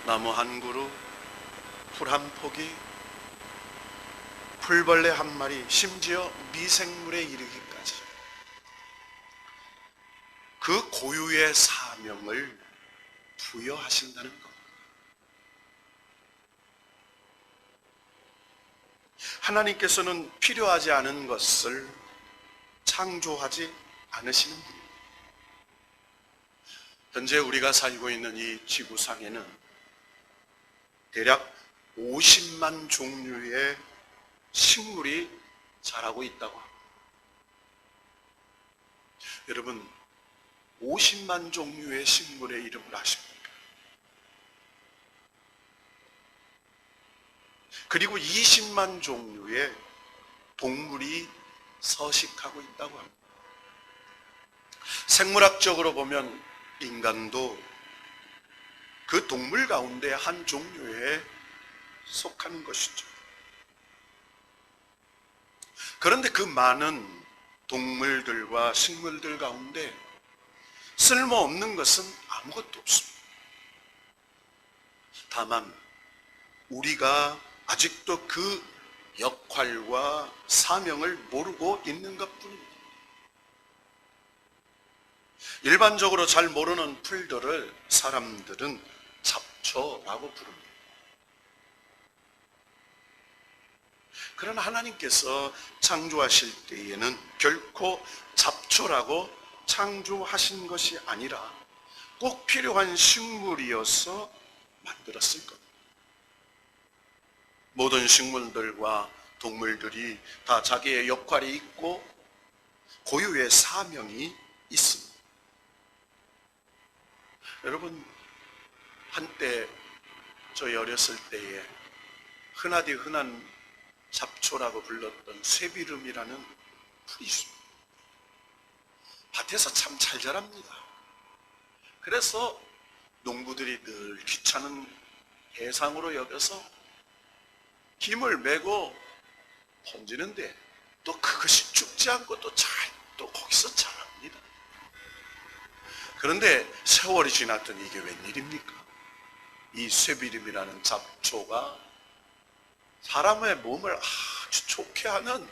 나무 한 그루, 풀 한 포기, 풀벌레 한 마리, 심지어 미생물에 이르기까지 그 고유의 사명을 부여하신다는 것. 하나님께서는 필요하지 않은 것을 창조하지 않으시는 분입니다. 현재 우리가 살고 있는 이 지구상에는 대략 50만 종류의 식물이 자라고 있다고 합니다. 여러분, 50만 종류의 식물의 이름을 아십니까? 그리고 20만 종류의 동물이 서식하고 있다고 합니다. 생물학적으로 보면 인간도 그 동물 가운데 한 종류에 속하는 것이죠. 그런데 그 많은 동물들과 식물들 가운데 쓸모없는 것은 아무것도 없습니다. 다만 우리가 아직도 그 역할과 사명을 모르고 있는 것뿐입니다. 일반적으로 잘 모르는 풀들을 사람들은 잡초라고 부릅니다. 그러나 하나님께서 창조하실 때에는 결코 잡초라고 창조하신 것이 아니라 꼭 필요한 식물이어서 만들었을 겁니다. 모든 식물들과 동물들이 다 자기의 역할이 있고 고유의 사명이 있습니다. 여러분, 한때 저희 어렸을 때에 흔하디 흔한 잡초라고 불렀던 쇠비름이라는 풀이 있습니다. 밭에서 참 잘 자랍니다. 그래서 농부들이 늘 귀찮은 대상으로 여겨서 김을 메고 던지는데 또 그것이 죽지 않고 또 거기서 자랍니다. 그런데 세월이 지났더니 이게 웬일입니까? 이 쇠비름이라는 잡초가 사람의 몸을 아주 좋게 하는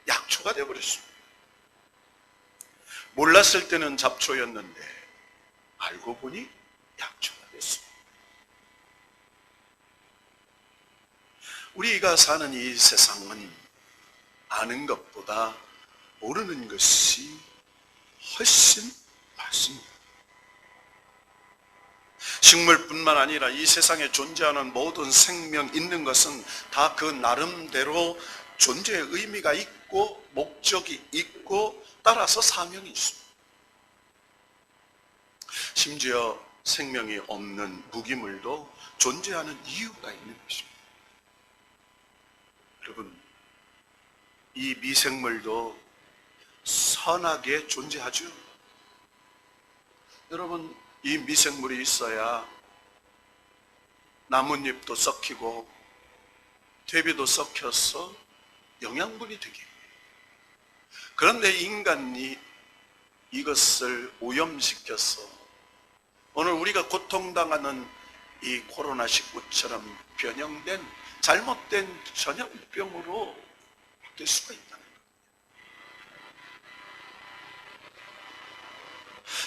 약초가 되어버렸습니다. 몰랐을 때는 잡초였는데 알고 보니 약초가 됐습니다. 우리가 사는 이 세상은 아는 것보다 모르는 것이 훨씬 많습니다. 식물뿐만 아니라 이 세상에 존재하는 모든 생명 있는 것은 다 그 나름대로 존재의 의미가 있고 목적이 있고 따라서 사명이 있습니다. 심지어 생명이 없는 무기물도 존재하는 이유가 있는 것입니다. 여러분, 이 미생물도 선하게 존재하죠. 여러분, 이 미생물이 있어야 나뭇잎도 썩히고 퇴비도 썩혀서 영양분이 되게 해요. 그런데 인간이 이것을 오염시켜서 오늘 우리가 고통당하는 이 코로나19처럼 변형된 잘못된 전염병으로 바뀔 수가 있다는 거예요.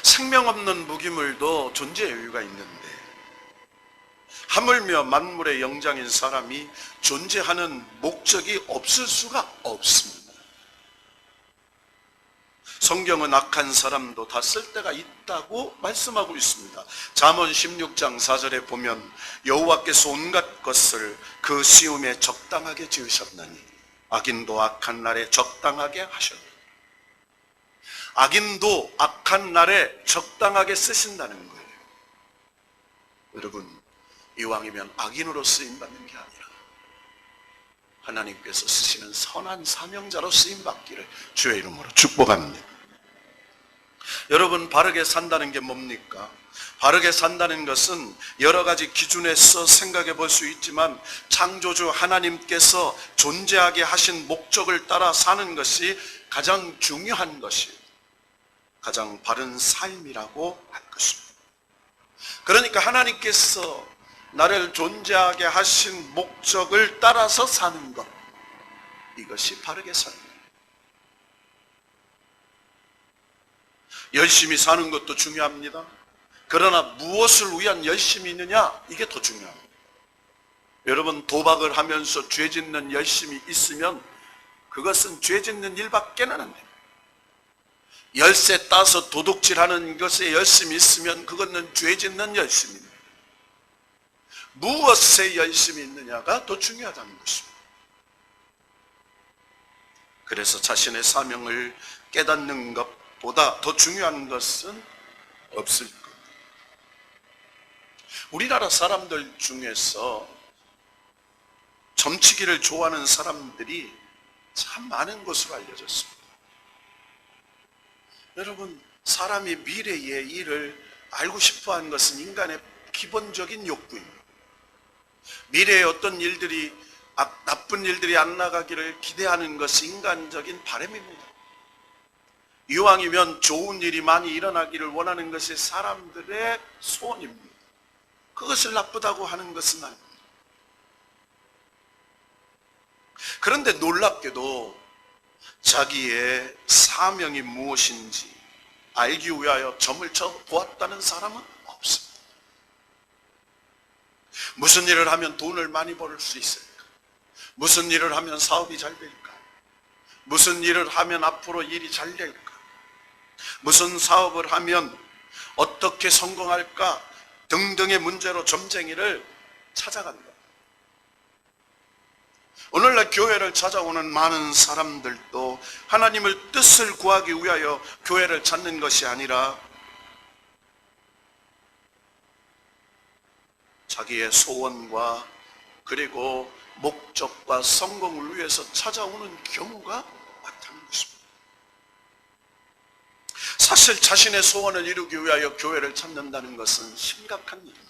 생명 없는 무기물도 존재의 여유가 있는데 하물며 만물의 영장인 사람이 존재하는 목적이 없을 수가 없습니다. 성경은 악한 사람도 다 쓸 때가 있다고 말씀하고 있습니다. 잠언 16장 4절에 보면 여호와께서 온갖 것을 그 시음에 적당하게 지으셨나니 악인도 악한 날에 적당하게 하셨다. 악인도 악한 날에 적당하게 쓰신다는 거예요. 여러분, 이왕이면 악인으로 쓰임받는 게 아니라 하나님께서 쓰시는 선한 사명자로 쓰임받기를 주의 이름으로 축복합니다. 여러분, 바르게 산다는 게 뭡니까? 바르게 산다는 것은 여러 가지 기준에서 생각해 볼 수 있지만 창조주 하나님께서 존재하게 하신 목적을 따라 사는 것이 가장 중요한 것이 가장 바른 삶이라고 할 것입니다. 그러니까 하나님께서 나를 존재하게 하신 목적을 따라서 사는 것, 이것이 바르게 사는 것. 열심히 사는 것도 중요합니다. 그러나 무엇을 위한 열심이 있느냐, 이게 더 중요합니다. 여러분, 도박을 하면서 죄 짓는 열심이 있으면 그것은 죄 짓는 일밖에는 안 됩니다. 열쇠 따서 도둑질하는 것에 열심이 있으면 그것은 죄 짓는 열심입니다. 무엇에 열심이 있느냐가 더 중요하다는 것입니다. 그래서 자신의 사명을 깨닫는 것보다 더 중요한 것은 없을 겁니다. 우리나라 사람들 중에서 점치기를 좋아하는 사람들이 참 많은 것으로 알려졌습니다. 여러분, 사람이 미래의 일을 알고 싶어하는 것은 인간의 기본적인 욕구입니다. 미래에 어떤 일들이, 나쁜 일들이 안 나가기를 기대하는 것이 인간적인 바람입니다. 이왕이면 좋은 일이 많이 일어나기를 원하는 것이 사람들의 소원입니다. 그것을 나쁘다고 하는 것은 아닙니다. 그런데 놀랍게도 자기의 사명이 무엇인지 알기 위하여 점을 쳐 보았다는 사람은 없습니다. 무슨 일을 하면 돈을 많이 벌 수 있을까? 무슨 일을 하면 사업이 잘 될까? 무슨 일을 하면 앞으로 일이 잘 될까? 무슨 사업을 하면 어떻게 성공할까? 등등의 문제로 점쟁이를 찾아간다. 오늘날 교회를 찾아오는 많은 사람들도 하나님의 뜻을 구하기 위하여 교회를 찾는 것이 아니라 자기의 소원과 그리고 목적과 성공을 위해서 찾아오는 경우가 많다는 것입니다. 사실 자신의 소원을 이루기 위하여 교회를 찾는다는 것은 심각한 일입니다.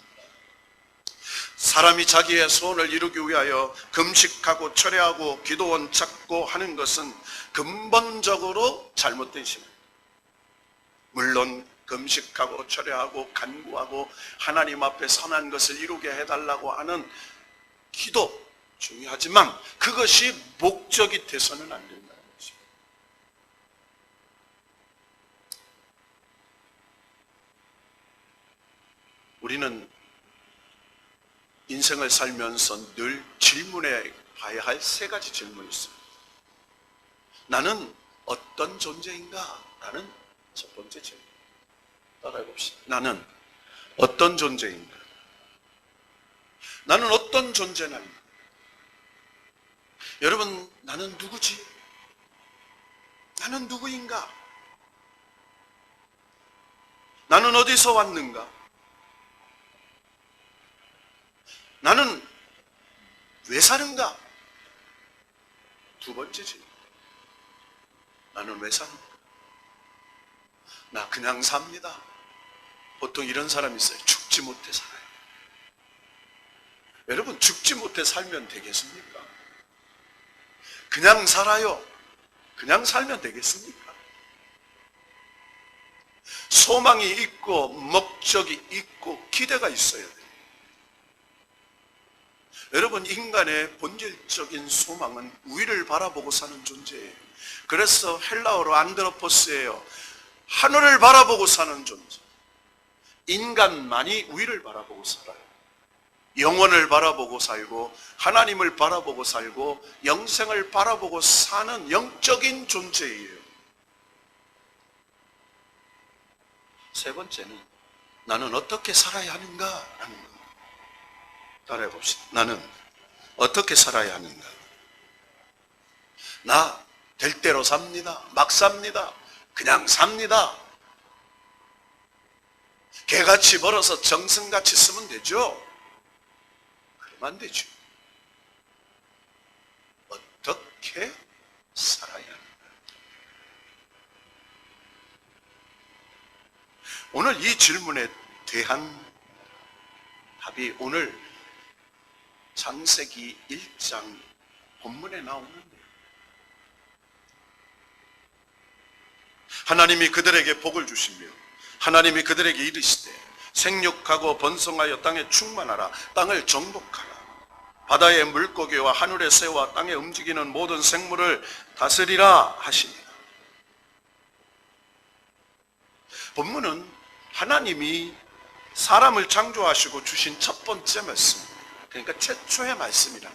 사람이 자기의 소원을 이루기 위하여 금식하고 철회하고 기도원 찾고 하는 것은 근본적으로 잘못된 신앙입니다. 물론 금식하고 철회하고 간구하고 하나님 앞에 선한 것을 이루게 해달라고 하는 기도 중요하지만 그것이 목적이 돼서는 안 된다는 것입니다. 우리는 인생을 살면서 늘 질문해 봐야 할 세 가지 질문이 있습니다. 나는 어떤 존재인가? 라는 첫 번째 질문. 따라해 봅시다. 나는 어떤 존재인가? 나는 어떤 존재나? 여러분, 나는 누구지? 나는 누구인가? 나는 어디서 왔는가? 나는 왜 사는가? 두 번째 질문. 나는 왜 사는가? 나 그냥 삽니다. 보통 이런 사람이 있어요. 죽지 못해 살아요. 여러분, 죽지 못해 살면 되겠습니까? 그냥 살아요. 그냥 살면 되겠습니까? 소망이 있고 목적이 있고 기대가 있어야 돼요. 여러분, 인간의 본질적인 소망은 위를 바라보고 사는 존재예요. 그래서 헬라어로 안드로포스예요. 하늘을 바라보고 사는 존재. 인간만이 위를 바라보고 살아요. 영원을 바라보고 살고 하나님을 바라보고 살고 영생을 바라보고 사는 영적인 존재예요. 세 번째는 나는 어떻게 살아야 하는가? 라는 겁니다. 따라해 봅시다. 나는 어떻게 살아야 하는가? 나 될 대로 삽니다. 막 삽니다. 그냥 삽니다. 개같이 벌어서 정승같이 쓰면 되죠? 그러면 안 되죠. 어떻게 살아야 하는가? 오늘 이 질문에 대한 답이 오늘 창세기 1장 본문에 나오는데, 하나님이 그들에게 복을 주시며 하나님이 그들에게 이르시되 생육하고 번성하여 땅에 충만하라. 땅을 정복하라. 바다의 물고기와 하늘의 새와 땅에 움직이는 모든 생물을 다스리라 하시니라. 본문은 하나님이 사람을 창조하시고 주신 첫 번째 말씀, 그러니까 최초의 말씀이라.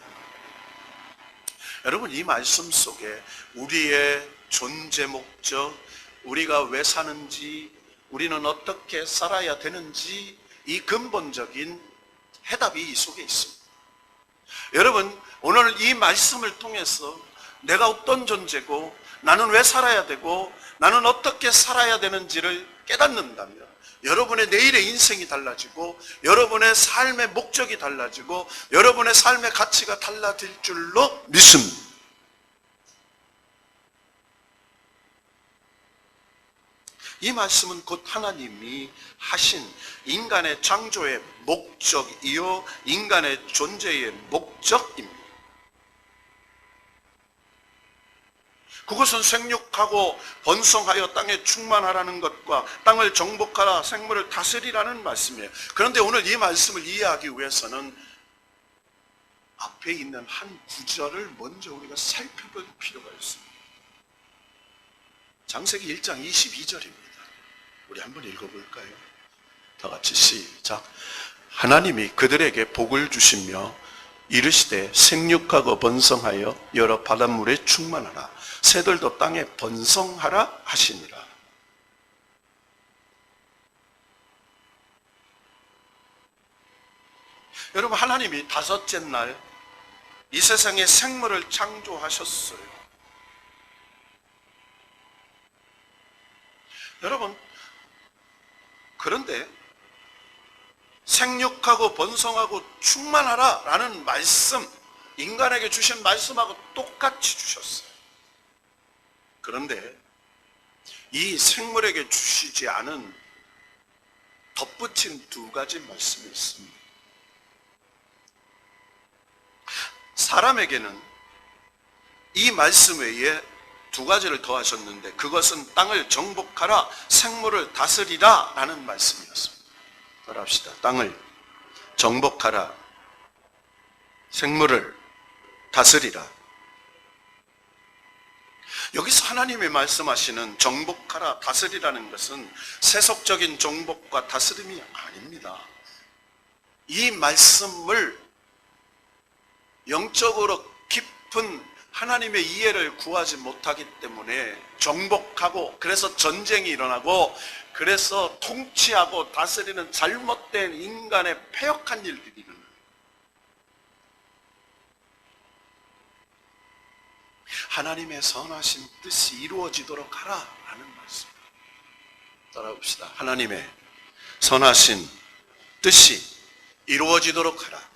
여러분, 이 말씀 속에 우리의 존재 목적, 우리가 왜 사는지, 우리는 어떻게 살아야 되는지, 이 근본적인 해답이 이 속에 있습니다. 여러분, 오늘 이 말씀을 통해서 내가 어떤 존재고, 나는 왜 살아야 되고, 나는 어떻게 살아야 되는지를 깨닫는다면 여러분의 내일의 인생이 달라지고, 여러분의 삶의 목적이 달라지고, 여러분의 삶의 가치가 달라질 줄로 믿습니다. 이 말씀은 곧 하나님이 하신 인간의 창조의 목적이요, 인간의 존재의 목적입니다. 그것은 생육하고 번성하여 땅에 충만하라는 것과 땅을 정복하라, 생물을 다스리라는 말씀이에요. 그런데 오늘 이 말씀을 이해하기 위해서는 앞에 있는 한 구절을 먼저 우리가 살펴볼 필요가 있습니다. 창세기 1장 22절입니다. 우리 한번 읽어볼까요? 다 같이 시작. 하나님이 그들에게 복을 주시며 이르시되 생육하고 번성하여 여러 바닷물에 충만하라, 새들도 땅에 번성하라 하시니라. 여러분, 하나님이 다섯째 날 이 세상에 생물을 창조하셨어요. 여러분, 그런데 생육하고 번성하고 충만하라 라는 말씀, 인간에게 주신 말씀하고 똑같이 주셨어요. 그런데 이 생물에게 주시지 않은 덧붙인 두 가지 말씀이 있습니다. 사람에게는 이 말씀 외에 두 가지를 더하셨는데, 그것은 땅을 정복하라, 생물을 다스리라 라는 말씀이었습니다. 따라합시다. 땅을 정복하라, 생물을 다스리라. 여기서 하나님이 말씀하시는 정복하라, 다스리라는 것은 세속적인 정복과 다스림이 아닙니다. 이 말씀을 영적으로 깊은 하나님의 이해를 구하지 못하기 때문에 정복하고, 그래서 전쟁이 일어나고, 그래서 통치하고 다스리는 잘못된 인간의 패역한 일들이 일어나요. 하나님의 선하신 뜻이 이루어지도록 하라 라는 말씀. 따라봅시다. 하나님의 선하신 뜻이 이루어지도록 하라.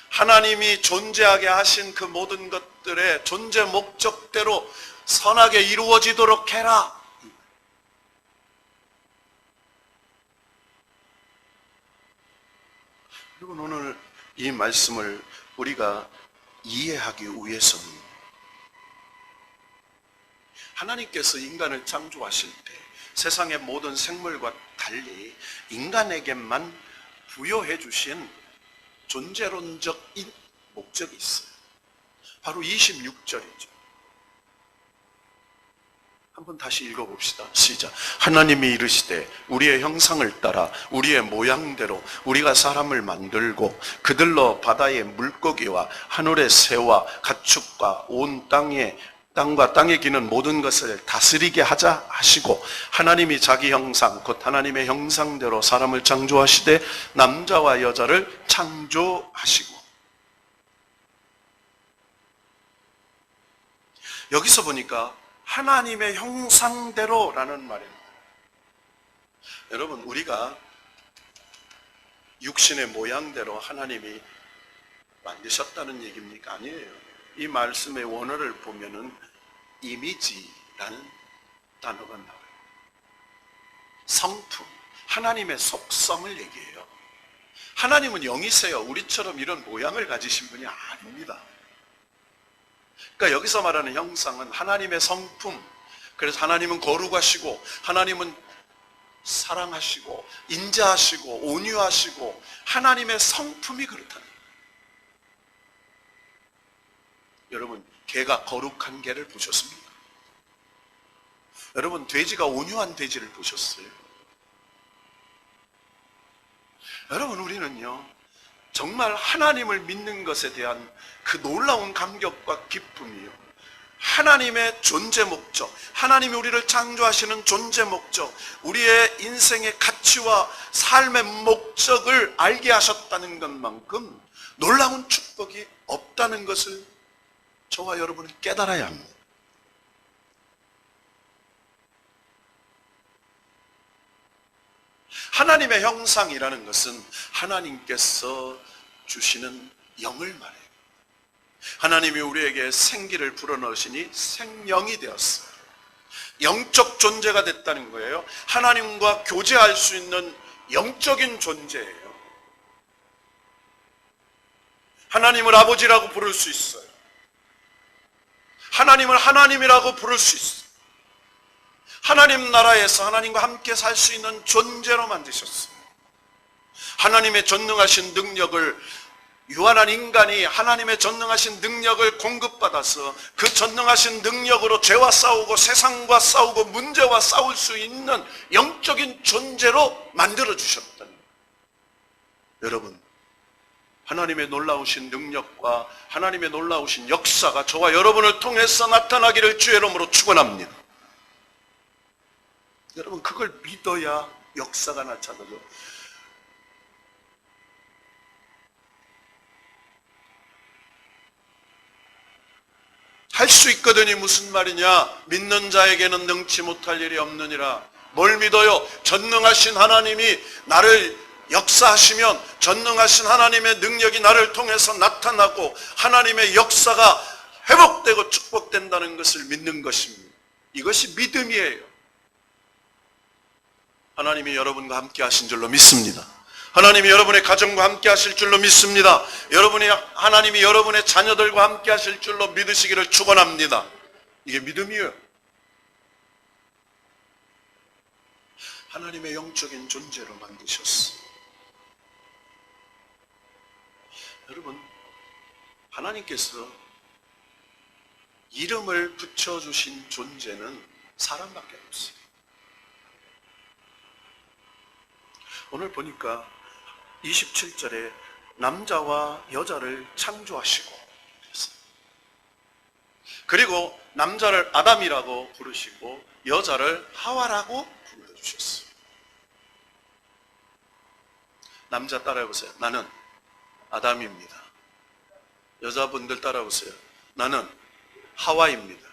하나님이 존재하게 하신 그 모든 것들의 존재 목적대로 선하게 이루어지도록 해라. 그리고 오늘 이 말씀을 우리가 이해하기 위해서는 하나님께서 인간을 창조하실 때 세상의 모든 생물과 달리 인간에게만 부여해 주신 존재론적인 목적이 있어요. 바로 26절이죠. 한번 다시 읽어봅시다. 시작. 하나님이 이르시되 우리의 형상을 따라 우리의 모양대로 우리가 사람을 만들고 그들로 바다의 물고기와 하늘의 새와 가축과 온 땅과 땅에 기는 모든 것을 다스리게 하자 하시고, 하나님이 자기 형상 곧 하나님의 형상대로 사람을 창조하시되 남자와 여자를 창조하시고. 여기서 보니까 하나님의 형상대로라는 말입니다. 여러분, 우리가 육신의 모양대로 하나님이 만드셨다는 얘기입니까? 아니에요. 이 말씀의 원어를 보면은 이미지라는 단어가 나와요. 성품, 하나님의 속성을 얘기해요. 하나님은 영이세요. 우리처럼 이런 모양을 가지신 분이 아닙니다. 그러니까 여기서 말하는 형상은 하나님의 성품, 그래서 하나님은 거룩하시고 하나님은 사랑하시고 인자하시고 온유하시고 하나님의 성품이 그렇다는 거예요. 여러분, 개가 거룩한 개를 보셨습니까? 여러분, 돼지가 온유한 돼지를 보셨어요? 여러분, 우리는요 정말 하나님을 믿는 것에 대한 그 놀라운 감격과 기쁨이요, 하나님의 존재 목적, 하나님이 우리를 창조하시는 존재 목적, 우리의 인생의 가치와 삶의 목적을 알게 하셨다는 것만큼 놀라운 축복이 없다는 것을 저와 여러분은 깨달아야 합니다. 하나님의 형상이라는 것은 하나님께서 주시는 영을 말해요. 하나님이 우리에게 생기를 불어넣으시니 생명이 되었어요. 영적 존재가 됐다는 거예요. 하나님과 교제할 수 있는 영적인 존재예요. 하나님을 아버지라고 부를 수 있어요. 하나님을 하나님이라고 부를 수 있어요. 하나님 나라에서 하나님과 함께 살 수 있는 존재로 만드셨어요. 하나님의 전능하신 능력을, 유한한 인간이 하나님의 전능하신 능력을 공급받아서 그 전능하신 능력으로 죄와 싸우고 세상과 싸우고 문제와 싸울 수 있는 영적인 존재로 만들어주셨다는 거예요. 여러분, 하나님의 놀라우신 능력과 하나님의 놀라우신 역사가 저와 여러분을 통해서 나타나기를 주의 이름으로 축원합니다. 여러분, 그걸 믿어야 역사가 나타나죠. 할 수 있거든이 무슨 말이냐? 믿는 자에게는 능치 못할 일이 없느니라. 뭘 믿어요? 전능하신 하나님이 나를 역사하시면 전능하신 하나님의 능력이 나를 통해서 나타나고 하나님의 역사가 회복되고 축복된다는 것을 믿는 것입니다. 이것이 믿음이에요. 하나님이 여러분과 함께 하신 줄로 믿습니다. 하나님이 여러분의 가정과 함께 하실 줄로 믿습니다. 하나님이 여러분의 자녀들과 함께 하실 줄로 믿으시기를 축원합니다. 이게 믿음이에요. 하나님의 영적인 존재로 만드셨어. 여러분, 하나님께서 이름을 붙여주신 존재는 사람밖에 없어요. 오늘 보니까 27절에 남자와 여자를 창조하시고, 그리고 남자를 아담이라고 부르시고 여자를 하와라고 불러주셨어요. 남자 따라해보세요. 나는 아담입니다. 여자분들 따라해보세요. 나는 하와입니다.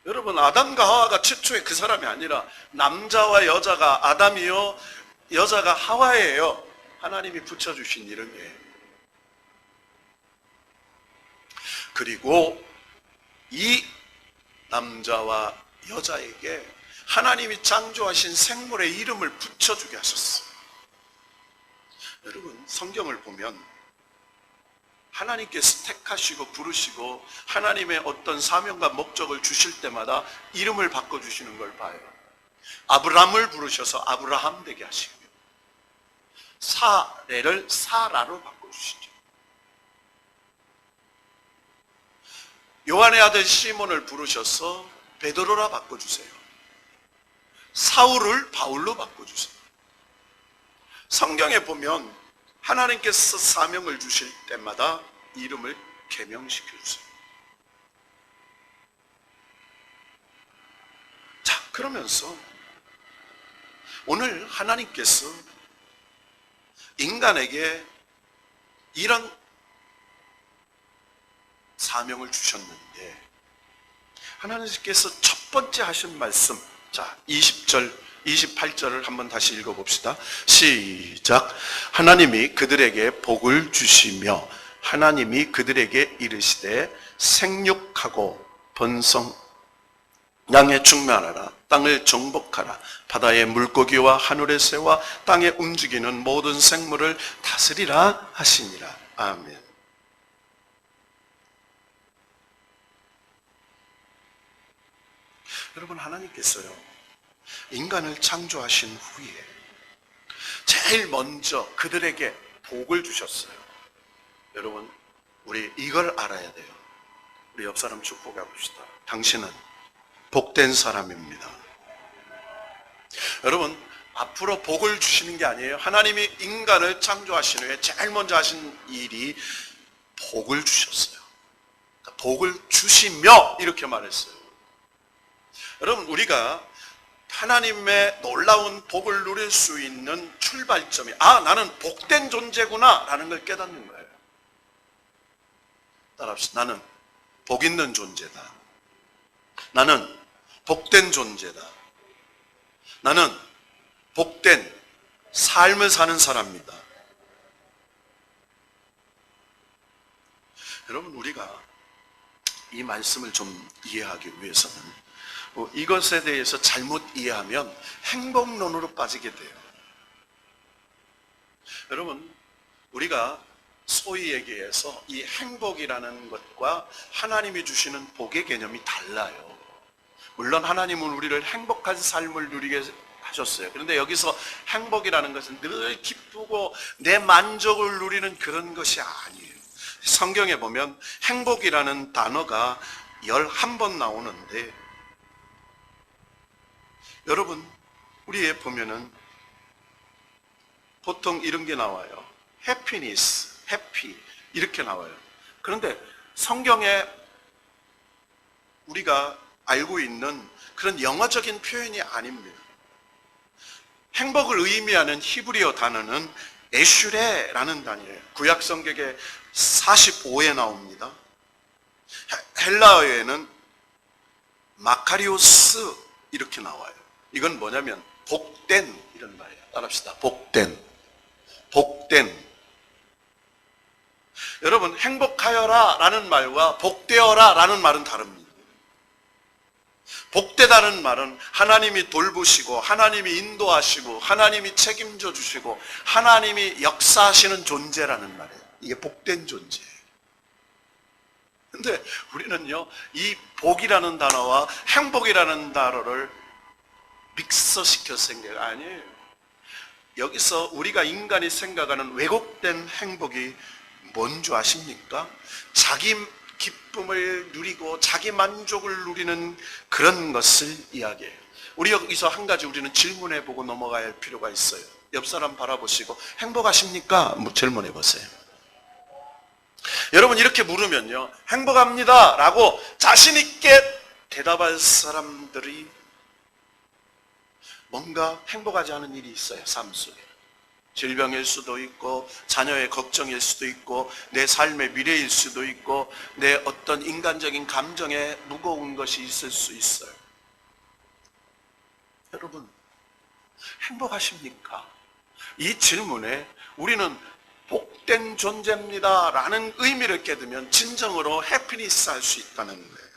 여러분, 아담과 하와가 최초의 그 사람이 아니라 남자와 여자가 아담이요, 여자가 하와예요. 하나님이 붙여주신 이름이에요. 그리고 이 남자와 여자에게 하나님이 창조하신 생물의 이름을 붙여주게 하셨어요. 여러분, 성경을 보면 하나님께서 택하시고 부르시고 하나님의 어떤 사명과 목적을 주실 때마다 이름을 바꿔주시는 걸 봐요. 아브람을 부르셔서 아브라함 되게 하시고요, 사레를 사라로 바꿔주시죠. 요한의 아들 시몬을 부르셔서 베드로라 바꿔주세요. 사울을 바울로 바꿔주세요. 성경에 보면 하나님께서 사명을 주실 때마다 이름을 개명시켜주세요. 자, 그러면서 오늘 하나님께서 인간에게 이런 사명을 주셨는데, 하나님께서 첫 번째 하신 말씀, 자 20절 28절을 한번 다시 읽어봅시다. 시작. 하나님이 그들에게 복을 주시며 하나님이 그들에게 이르시되 생육하고 번성 양에 충만하라. 땅을 정복하라. 바다의 물고기와 하늘의 새와 땅에 움직이는 모든 생물을 다스리라 하시니라. 아멘. 여러분, 하나님께서요 인간을 창조하신 후에 제일 먼저 그들에게 복을 주셨어요. 여러분, 우리 이걸 알아야 돼요. 우리 옆 사람 축복해 봅시다. 당신은 복된 사람입니다. 여러분, 앞으로 복을 주시는 게 아니에요. 하나님이 인간을 창조하신 후에 제일 먼저 하신 일이 복을 주셨어요. 그러니까 복을 주시며 이렇게 말했어요. 여러분, 우리가 하나님의 놀라운 복을 누릴 수 있는 출발점이 나는 복된 존재구나 라는 걸 깨닫는 거예요. 따라합시다. 나는 복 있는 존재다. 나는 복된 존재다. 나는 복된 삶을 사는 사람입니다. 여러분, 우리가 이 말씀을 좀 이해하기 위해서는 이것에 대해서 잘못 이해하면 행복론으로 빠지게 돼요. 여러분, 우리가 소위 얘기해서 이 행복이라는 것과 하나님이 주시는 복의 개념이 달라요. 물론 하나님은 우리를 행복한 삶을 누리게 하셨어요. 그런데 여기서 행복이라는 것은 늘 기쁘고 내 만족을 누리는 그런 것이 아니에요. 성경에 보면 행복이라는 단어가 11번 나오는데, 여러분, 우리에 보면은 보통 이런 게 나와요. happiness, happy 이렇게 나와요. 그런데 성경에 우리가 알고 있는 그런 영어적인 표현이 아닙니다. 행복을 의미하는 히브리어 단어는 에슈레라는 단어예요. 구약 성경에 45에 나옵니다. 헬라어에는 마카리오스 이렇게 나와요. 이건 뭐냐면 복된 이런 말이에요. 따라합시다. 복된. 여러분, 행복하여라 라는 말과 복되어라 라는 말은 다릅니다. 복되다는 말은 하나님이 돌보시고 하나님이 인도하시고 하나님이 책임져 주시고 하나님이 역사하시는 존재라는 말이에요. 이게 복된 존재예요. 근데 우리는요, 이 복이라는 단어와 행복이라는 단어를 믹서시켜 생각 아니에요. 여기서 우리가 인간이 생각하는 왜곡된 행복이 뭔 줄 아십니까? 자기 기쁨을 누리고 자기 만족을 누리는 그런 것을 이야기해요. 우리 여기서 한 가지 우리는 질문해 보고 넘어가야 할 필요가 있어요. 옆 사람 바라보시고 행복하십니까? 질문해 보세요. 여러분, 이렇게 물으면요, 행복합니다 라고 자신 있게 대답할 사람들이 뭔가 행복하지 않은 일이 있어요. 삶 속에. 질병일 수도 있고 자녀의 걱정일 수도 있고 내 삶의 미래일 수도 있고 내 어떤 인간적인 감정에 무거운 것이 있을 수 있어요. 여러분, 행복하십니까? 이 질문에 우리는 복된 존재입니다 라는 의미를 깨두면 진정으로 해피니스 할 수 있다는 거예요.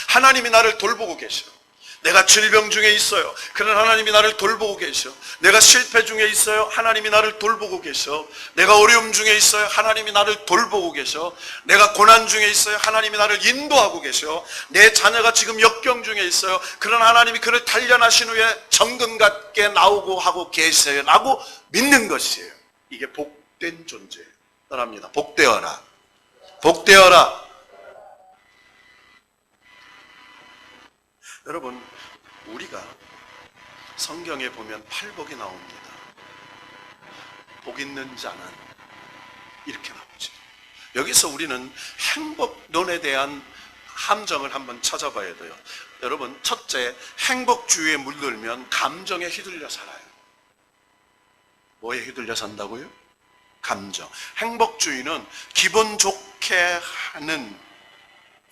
하나님이 나를 돌보고 계셔. 내가 질병 중에 있어요. 그러나 하나님이 나를 돌보고 계셔. 내가 실패 중에 있어요. 하나님이 나를 돌보고 계셔. 내가 어려움 중에 있어요. 하나님이 나를 돌보고 계셔. 내가 고난 중에 있어요. 하나님이 나를 인도하고 계셔. 내 자녀가 지금 역경 중에 있어요. 그러나 하나님이 그를 단련하신 후에 정금 같게 나오고 하고 계세요 라고 믿는 것이에요. 이게 복된 존재예요. 따라합니다. 복되어라. 복되어라. 여러분, 우리가 성경에 보면 팔복이 나옵니다. 복 있는 자는 이렇게 나오죠. 여기서 우리는 행복론에 대한 함정을 한번 찾아봐야 돼요. 여러분, 첫째, 행복주의에 물들면 감정에 휘둘려 살아요. 뭐에 휘둘려 산다고요? 감정. 행복주의는 기분 좋게 하는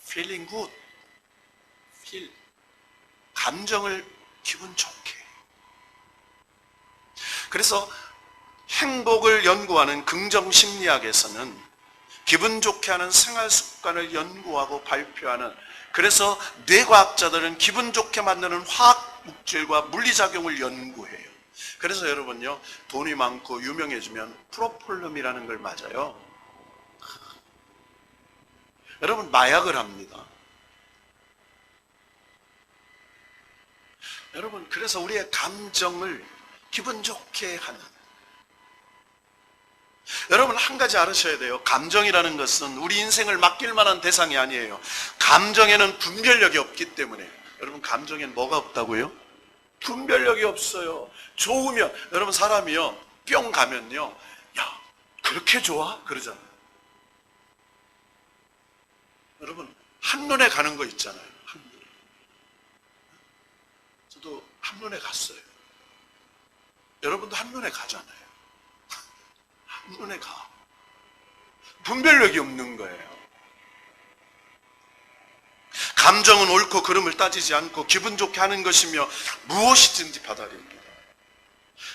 feeling good, feel 감정을 기분 좋게. 그래서 행복을 연구하는 긍정심리학에서는 기분 좋게 하는 생활 습관을 연구하고 발표하는, 그래서 뇌과학자들은 기분 좋게 만드는 화학 물질과 물리작용을 연구해요. 그래서 여러분요, 돈이 많고 유명해지면 프로폴럼이라는 걸 맞아요. 여러분, 마약을 합니다. 여러분, 그래서 우리의 감정을 기분 좋게 하는, 여러분 한 가지 알으셔야 돼요. 감정이라는 것은 우리 인생을 맡길 만한 대상이 아니에요. 감정에는 분별력이 없기 때문에. 여러분, 감정엔 뭐가 없다고요? 분별력이 없어요. 좋으면, 여러분 사람이요 뿅 가면요, 야 그렇게 좋아? 그러잖아요. 여러분 한눈에 가는 거 있잖아요. 한눈에. 저도 한눈에 갔어요. 여러분도 한눈에 가잖아요. 한눈에 가. 분별력이 없는 거예요. 감정은 옳고 그름을 따지지 않고 기분 좋게 하는 것이며 무엇이든지 받아들입니다.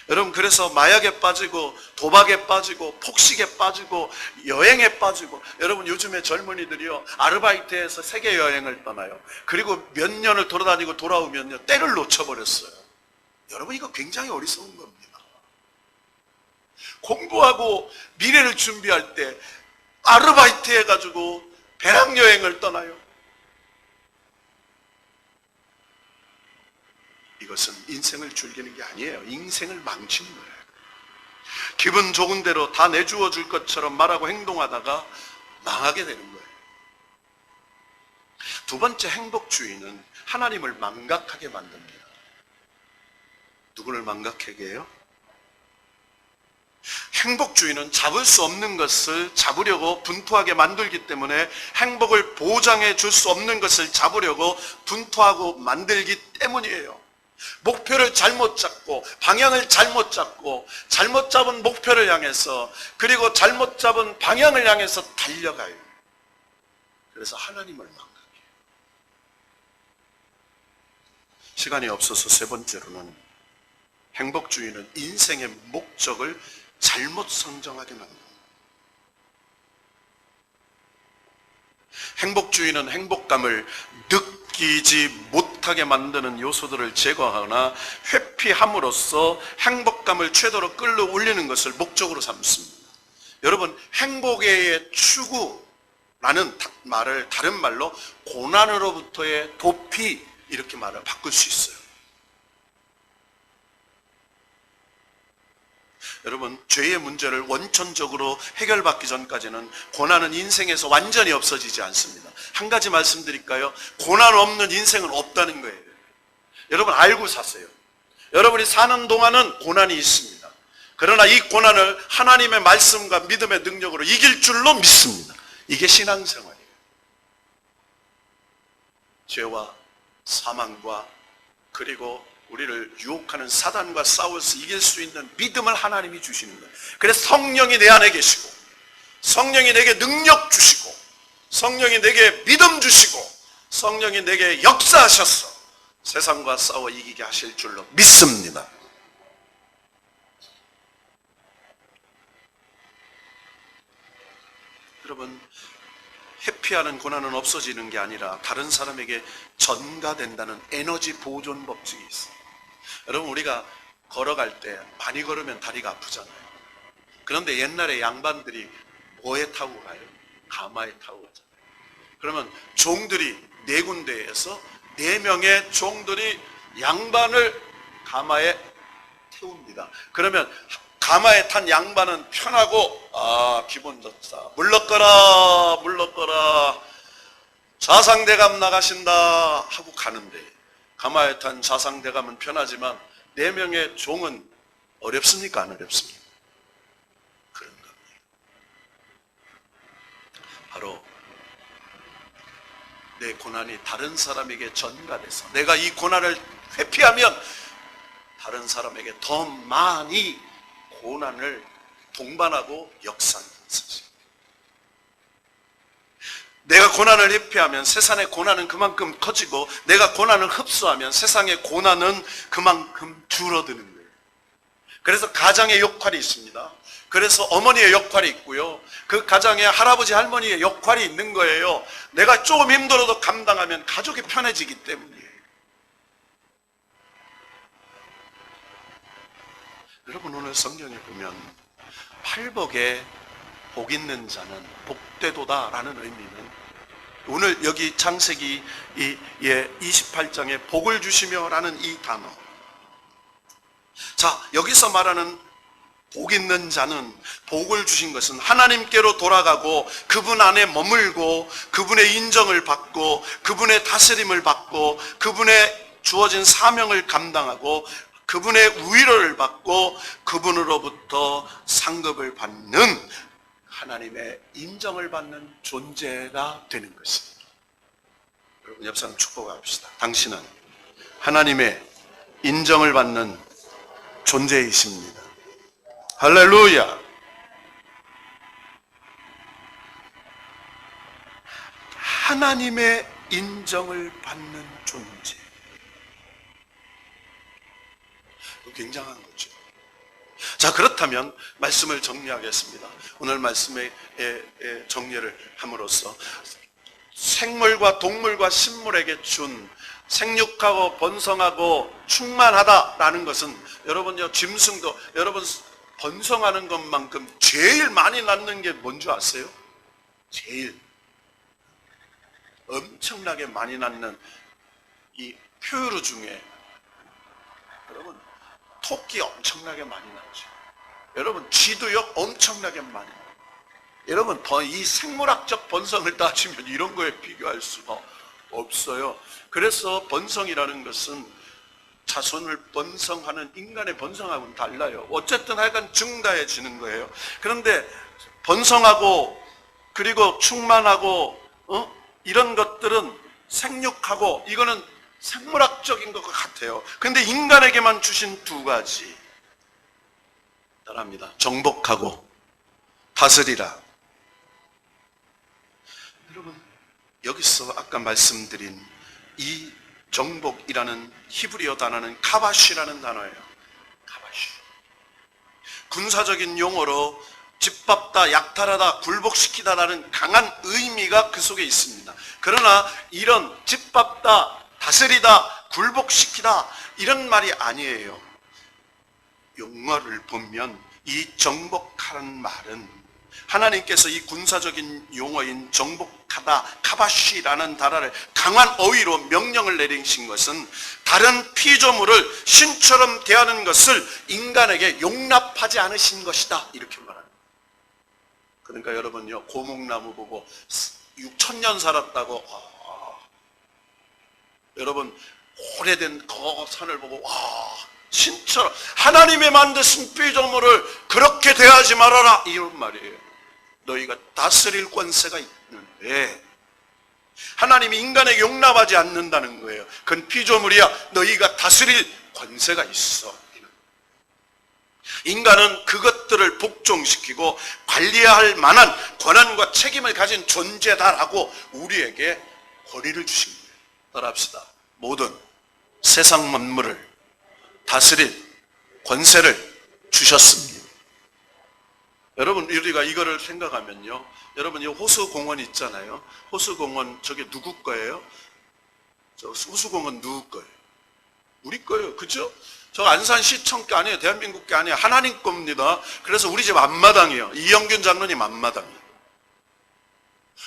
여러분, 그래서 마약에 빠지고 도박에 빠지고 폭식에 빠지고 여행에 빠지고, 여러분 요즘에 젊은이들이요 아르바이트해서 세계 여행을 떠나요. 그리고 몇 년을 돌아다니고 돌아오면요 때를 놓쳐버렸어요. 여러분, 이거 굉장히 어리석은 겁니다. 공부하고 미래를 준비할 때 아르바이트 해가지고 배낭여행을 떠나요. 이것은 인생을 즐기는 게 아니에요. 인생을 망치는 거예요. 기분 좋은 대로 다 내주어 줄 것처럼 말하고 행동하다가 망하게 되는 거예요. 두 번째, 행복주의는 하나님을 망각하게 만듭니다. 누구를 망각하게 해요? 행복주의는 잡을 수 없는 것을 잡으려고 분투하게 만들기 때문에, 행복을 보장해 줄 수 없는 것을 잡으려고 분투하고 만들기 때문이에요. 목표를 잘못 잡고 방향을 잘못 잡고 잘못 잡은 목표를 향해서, 그리고 잘못 잡은 방향을 향해서 달려가요. 그래서 하나님을 망각해요. 시간이 없어서 세 번째로는, 행복주의는 인생의 목적을 잘못 선정하게 만듭니다. 행복주의는 행복감을 느끼지 못하게 만드는 요소들을 제거하거나 회피함으로써 행복감을 최대로 끌어올리는 것을 목적으로 삼습니다. 여러분, 행복의 추구라는 말을 다른 말로 고난으로부터의 도피, 이렇게 말을 바꿀 수 있어요. 여러분, 죄의 문제를 원천적으로 해결받기 전까지는 고난은 인생에서 완전히 없어지지 않습니다. 한 가지 말씀드릴까요? 고난 없는 인생은 없다는 거예요. 여러분 알고 사세요. 여러분이 사는 동안은 고난이 있습니다. 그러나 이 고난을 하나님의 말씀과 믿음의 능력으로 이길 줄로 믿습니다. 이게 신앙생활이에요. 죄와 사망과 그리고 우리를 유혹하는 사단과 싸워서 이길 수 있는 믿음을 하나님이 주시는 거예요. 그래서 성령이 내 안에 계시고, 성령이 내게 능력 주시고, 성령이 내게 믿음 주시고, 성령이 내게 역사하셔서 세상과 싸워 이기게 하실 줄로 믿습니다. 여러분, 회피하는 고난은 없어지는 게 아니라 다른 사람에게 전가된다는 에너지 보존 법칙이 있어요. 여러분, 우리가 걸어갈 때 많이 걸으면 다리가 아프잖아요. 그런데 옛날에 양반들이 뭐에 타고 가요? 가마에 타고 가잖아요. 그러면 종들이 네 군데에서 4명의 종들이 양반을 가마에 태웁니다. 그러면 가마에 탄 양반은 편하고, 아 기분 좋다, 물러거라 물러거라, 좌상대감 나가신다 하고 가는데, 가마에 탄 좌상대감은 편하지만 4명의 종은 어렵습니까? 안 어렵습니까? 그런 겁니다. 바로 내 고난이 다른 사람에게 전가돼서 내가 이 고난을 회피하면 다른 사람에게 더 많이 고난을 동반하고 역사하는 것이죠. 내가 고난을 회피하면 세상의 고난은 그만큼 커지고, 내가 고난을 흡수하면 세상의 고난은 그만큼 줄어드는 거예요. 그래서 가장의 역할이 있습니다. 그래서 어머니의 역할이 있고요, 그 가장의 할아버지 할머니의 역할이 있는 거예요. 내가 조금 힘들어도 감당하면 가족이 편해지기 때문이에요. 여러분, 오늘 성경에 보면 팔복에 복 있는 자는 복되도다 라는 의미는 오늘 여기 창세기 28장에 복을 주시며 라는 이 단어. 자, 여기서 말하는 복 있는 자는, 복을 주신 것은 하나님께로 돌아가고 그분 안에 머물고 그분의 인정을 받고 그분의 다스림을 받고 그분의 주어진 사명을 감당하고 그분의 위로를 받고 그분으로부터 상급을 받는, 하나님의 인정을 받는 존재가 되는 것입니다. 여러분, 옆 사람 축복합시다. 당신은 하나님의 인정을 받는 존재이십니다. 할렐루야. 하나님의 인정을 받는 존재. 굉장한 거죠. 자, 그렇다면 말씀을 정리하겠습니다. 오늘 말씀의 정리를 함으로써 생물과 동물과 식물에게 준 생육하고 번성하고 충만하다라는 것은, 여러분요, 짐승도 여러분 번성하는 것만큼 제일 많이 낳는 게 뭔 줄 아세요? 제일 엄청나게 많이 낳는 이 표류 중에, 여러분, 토끼 엄청나게 많이 낳죠. 여러분, 쥐도요 엄청나게 많이 낳아요. 여러분, 이 생물학적 번성을 따지면 이런 거에 비교할 수가 없어요. 그래서 번성이라는 것은 자손을 번성하는 인간의 번성하고는 달라요. 어쨌든 하여간 증가해지는 거예요. 그런데 번성하고 그리고 충만하고 이런 것들은 생육하고 이거는 생물학적인 것 같아요. 그런데 인간에게만 주신 두 가지, 따라합니다. 정복하고 다스리라. 여러분, 여기서 아까 말씀드린 이 정복이라는 히브리어 단어는 카바시라는 단어예요. 카바시. 군사적인 용어로 짓밟다, 약탈하다, 굴복시키다라는 강한 의미가 그 속에 있습니다. 그러나 이런 짓밟다, 다스리다, 굴복시키다 이런 말이 아니에요. 용어를 보면 이 정복하는 말은 하나님께서 이 군사적인 용어인 정복하다, 카바시라는 단어를 강한 어휘로 명령을 내리신 것은 다른 피조물을 신처럼 대하는 것을 인간에게 용납하지 않으신 것이다, 이렇게 말합니다. 그러니까 여러분요, 고목나무 보고 6,000년 살았다고, 여러분 오래된 그 산을 보고 신처럼 하나님의 만드신 피조물을 그렇게 대하지 말아라, 이런 말이에요. 너희가 다스릴 권세가 있는데 하나님이 인간에게 용납하지 않는다는 거예요. 그건 피조물이야, 너희가 다스릴 권세가 있어. 인간은 그것들을 복종시키고 관리해야 할 만한 권한과 책임을 가진 존재다라고 우리에게 권위를 주신 거예요. 따라합시다. 모든 세상 만물을 다스릴 권세를 주셨습니다. 여러분, 우리가 이거를 생각하면요, 여러분, 이 호수공원 있잖아요. 호수공원, 저게 누구 거예요? 저 호수공원 누구 거예요? 우리 거예요. 그죠? 저 안산시청 게 아니에요. 대한민국 게 아니에요. 하나님 겁니다. 그래서 우리 집 앞마당이에요. 이영균 장로님 앞마당이에요.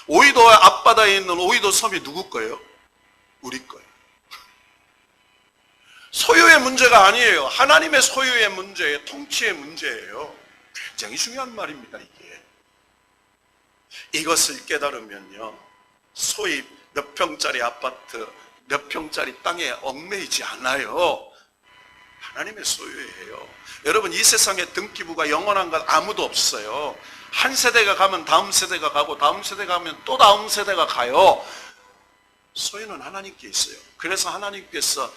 오이도 앞바다에 있는 오이도 섬이 누구 거예요? 우리 거예요. 소유의 문제가 아니에요. 하나님의 소유의 문제예요. 통치의 문제예요. 굉장히 중요한 말입니다, 이게. 이것을 깨달으면요, 소위 몇 평짜리 아파트, 몇 평짜리 땅에 얽매이지 않아요. 하나님의 소유예요. 여러분, 이 세상에 등기부가 영원한 건 아무도 없어요. 한 세대가 가면 다음 세대가 가고 다음 세대가 가면 또 다음 세대가 가요. 소유는 하나님께 있어요. 그래서 하나님께서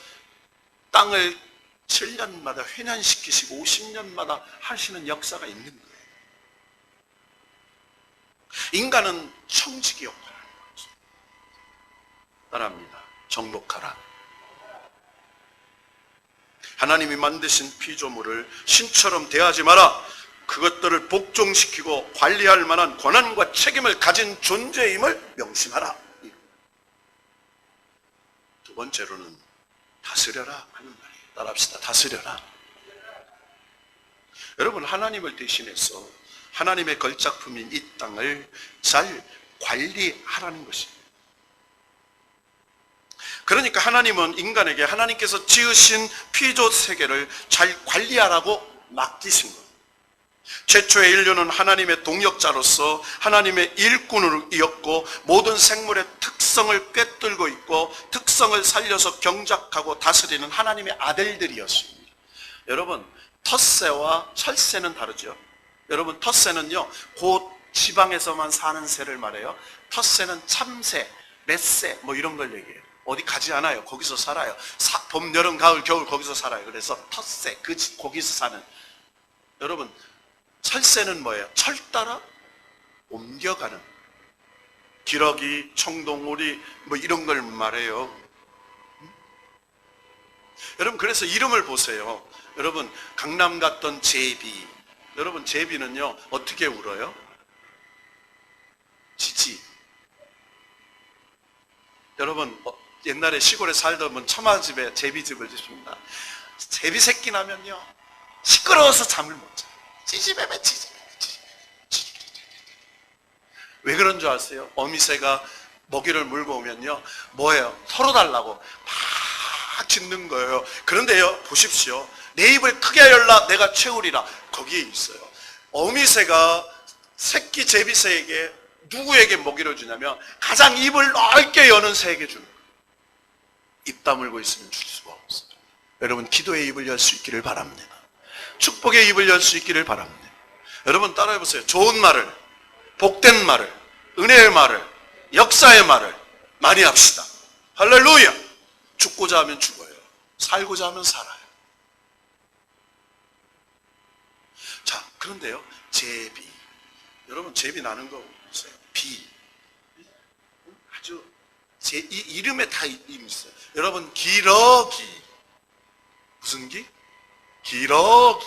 땅을 7년마다 회년시키시고 50년마다 하시는 역사가 있는 거예요. 인간은 청지기 역할을 하는 거죠. 따라합니다. 정복하라. 하나님이 만드신 피조물을 신처럼 대하지 마라. 그것들을 복종시키고 관리할 만한 권한과 책임을 가진 존재임을 명심하라. 두 번째로는 다스려라 하는 말이에요. 따라합시다. 다스려라. 여러분, 하나님을 대신해서 하나님의 걸작품인 이 땅을 잘 관리하라는 것입니다. 그러니까 하나님은 인간에게 하나님께서 지으신 피조 세계를 잘 관리하라고 맡기신 거예요. 최초의 인류는 하나님의 동역자로서 하나님의 일꾼이었고 모든 생물의 특성을 꿰뚫고 있고 특성을 살려서 경작하고 다스리는 하나님의 아들들이었습니다. 여러분, 텃새와 철새는 다르죠. 여러분, 텃새는요 곧 지방에서만 사는 새를 말해요. 텃새는 참새, 맷새 뭐 이런 걸 얘기해요. 어디 가지 않아요. 거기서 살아요. 봄, 여름, 가을, 겨울 거기서 살아요. 그래서 텃새, 거기서 사는. 여러분, 철새는 뭐예요? 철 따라 옮겨가는. 기러기, 청동오리 뭐 이런 걸 말해요. 여러분, 그래서 이름을 보세요. 여러분, 강남 갔던 제비. 여러분, 제비는요 어떻게 울어요? 지지. 여러분, 옛날에 시골에 살던 분 처마집에 제비집을 짓습니다. 제비 새끼 나면요 시끄러워서 잠을 못 자요. 찌지매매 찌지매매. 왜 그런 줄 아세요? 어미새가 먹이를 물고 오면요 뭐예요? 털어달라고 막 짖는 거예요. 그런데요 보십시오. 내 입을 크게 열라 내가 채우리라. 거기에 있어요. 어미새가 새끼 제비새에게 누구에게 먹이를 주냐면 가장 입을 넓게 여는 새에게 주는 거예요. 입 다물고 있으면 줄 수가 없어요. 여러분, 기도의 입을 열 수 있기를 바랍니다. 축복의 입을 열 수 있기를 바랍니다. 여러분, 따라해보세요. 좋은 말을, 복된 말을, 은혜의 말을, 역사의 말을 많이 합시다. 할렐루야. 죽고자 하면 죽어요. 살고자 하면 살아요. 자, 그런데요 제비. 여러분, 제비 나는 거 보세요. 비. 아주 이 이름에 다 이름이 있어요. 여러분, 기러기. 무슨 기? 기러기.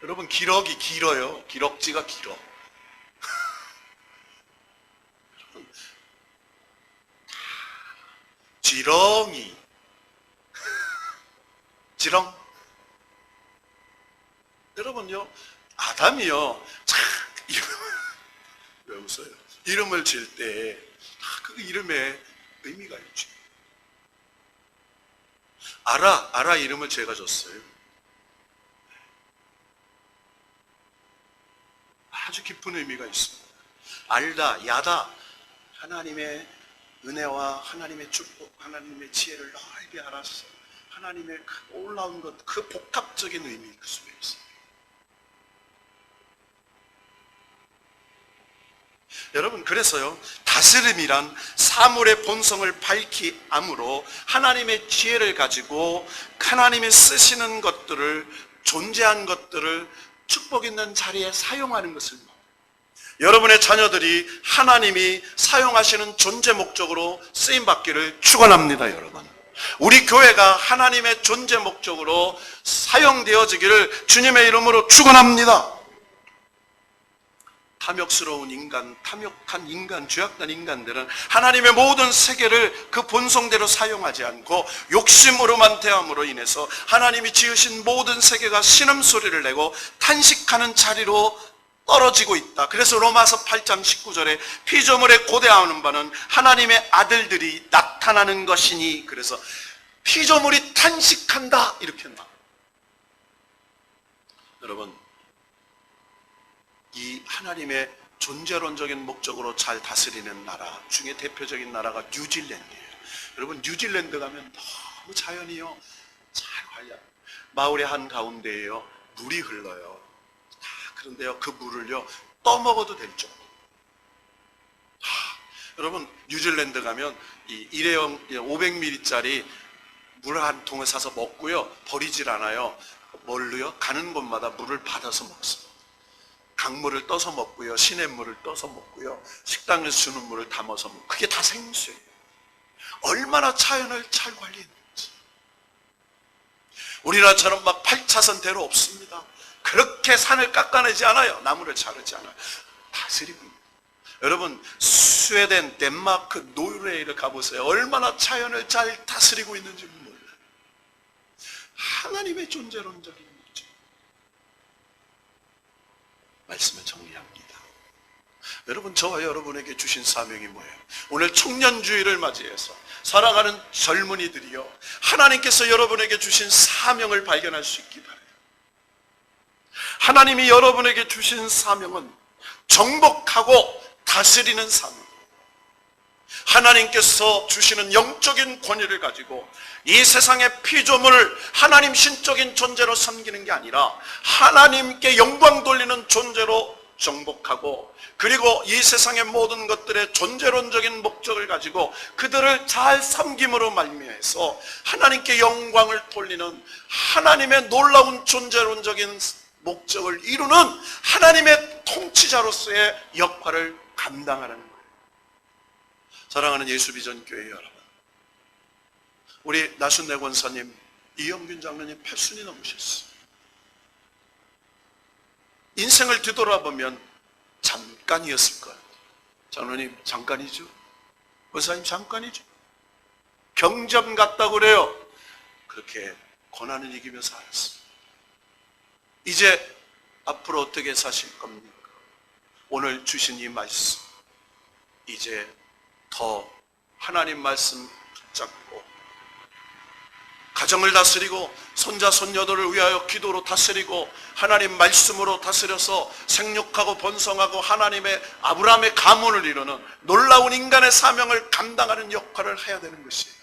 여러분, 기러기 길어요. 기럭지가 길어. 여러분, 지렁이. 지렁. 여러분요, 아담이요 참 왜 웃어요? 이름을 지을 때 그 이름에 의미가 있죠. 아라 이름을 제가 줬어요. 아주 깊은 의미가 있습니다. 알다, 야다, 하나님의 은혜와 하나님의 축복, 하나님의 지혜를 넓게 알았어. 하나님의 그 놀라운 것, 그 복합적인 의미 그 속에 있습니다. 여러분, 그래서요 다스림이란 사물의 본성을 밝히 암으로 하나님의 지혜를 가지고 하나님이 쓰시는 것들을, 존재한 것들을 축복 있는 자리에 사용하는 것을, 여러분의 자녀들이 하나님이 사용하시는 존재 목적으로 쓰임받기를 축원합니다. 여러분, 우리 교회가 하나님의 존재 목적으로 사용되어지기를 주님의 이름으로 축원합니다. 탐욕스러운 인간, 탐욕한 인간, 죄악된 인간들은 하나님의 모든 세계를 그 본성대로 사용하지 않고 욕심으로만 대함으로 인해서 하나님이 지으신 모든 세계가 신음소리를 내고 탄식하는 자리로 떨어지고 있다. 그래서 로마서 8장 19절에 피조물에 고대하는 바는 하나님의 아들들이 나타나는 것이니, 그래서 피조물이 탄식한다 이렇게 나. 여러분, 이 하나님의 존재론적인 목적으로 잘 다스리는 나라 중에 대표적인 나라가 뉴질랜드예요. 여러분, 뉴질랜드 가면 너무 자연이요 잘 관리합니다. 마을의 한 가운데에요 물이 흘러요. 그런데요 그 물을요 떠먹어도 될 정도. 여러분, 뉴질랜드 가면 이 일회용 500ml짜리 물 한 통을 사서 먹고요 버리질 않아요. 뭘로요? 가는 곳마다 물을 받아서 먹습니다. 강물을 떠서 먹고요, 시냇물을 떠서 먹고요, 식당에서 주는 물을 담아서 먹고, 그게 다 생수예요. 얼마나 자연을 잘 관리했는지. 우리나라처럼 막 8차선 대로 없습니다. 그렇게 산을 깎아내지 않아요. 나무를 자르지 않아요. 다스리고 있는. 여러분, 스웨덴, 덴마크, 노르웨이를 가보세요. 얼마나 자연을 잘 다스리고 있는지 몰라요. 하나님의 존재론적인 목적. 말씀을 정리합니다. 여러분, 저와 여러분에게 주신 사명이 뭐예요? 오늘 청년주의를 맞이해서 사랑하는 젊은이들이요, 하나님께서 여러분에게 주신 사명을 발견할 수 있기 바라요. 하나님이 여러분에게 주신 사명은 정복하고 다스리는 사명. 하나님께서 주시는 영적인 권위를 가지고 이 세상의 피조물을 하나님 신적인 존재로 섬기는 게 아니라 하나님께 영광 돌리는 존재로 정복하고, 그리고 이 세상의 모든 것들의 존재론적인 목적을 가지고 그들을 잘 섬김으로 말미암아서 하나님께 영광을 돌리는 하나님의 놀라운 존재론적인 목적을 이루는 하나님의 통치자로서의 역할을 감당하는 거예요. 사랑하는 예수비전교회 여러분, 우리 나순례 권사님, 이영균 장로님 80이 넘으셨어요. 인생을 뒤돌아보면 잠깐이었을 거예요. 장로님 잠깐이죠? 권사님 잠깐이죠? 경전 같다고 그래요. 그렇게 고난을 이기며 살았어요. 이제 앞으로 어떻게 사실 겁니까? 오늘 주신 이 말씀, 이제 더 하나님 말씀 붙잡고 가정을 다스리고 손자 손녀들을 위하여 기도로 다스리고 하나님 말씀으로 다스려서 생육하고 번성하고 하나님의 아브라함의 가문을 이루는 놀라운 인간의 사명을 감당하는 역할을 해야 되는 것이에요.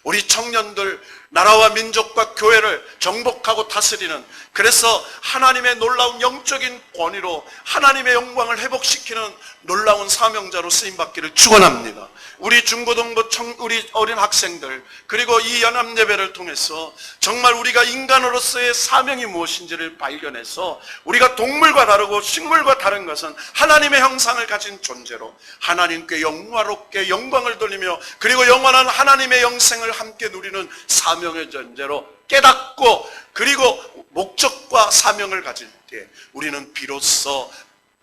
우리 청년들, 나라와 민족과 교회를 정복하고 다스리는, 그래서 하나님의 놀라운 영적인 권위로 하나님의 영광을 회복시키는 놀라운 사명자로 쓰임받기를 축원합니다. 우리 중고등부 우리 어린 학생들, 그리고 이 연합예배를 통해서 정말 우리가 인간으로서의 사명이 무엇인지를 발견해서 우리가 동물과 다르고 식물과 다른 것은 하나님의 형상을 가진 존재로 하나님께 영화롭게 영광을 돌리며 그리고 영원한 하나님의 영생을 함께 누리는 사명의 존재로 깨닫고, 그리고 목적과 사명을 가질 때 우리는 비로소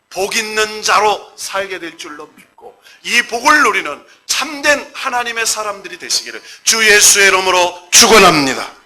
복 있는 자로 살게 될 줄로 믿고 이 복을 누리는 참된 하나님의 사람들이 되시기를 주 예수의 이름으로 축원합니다.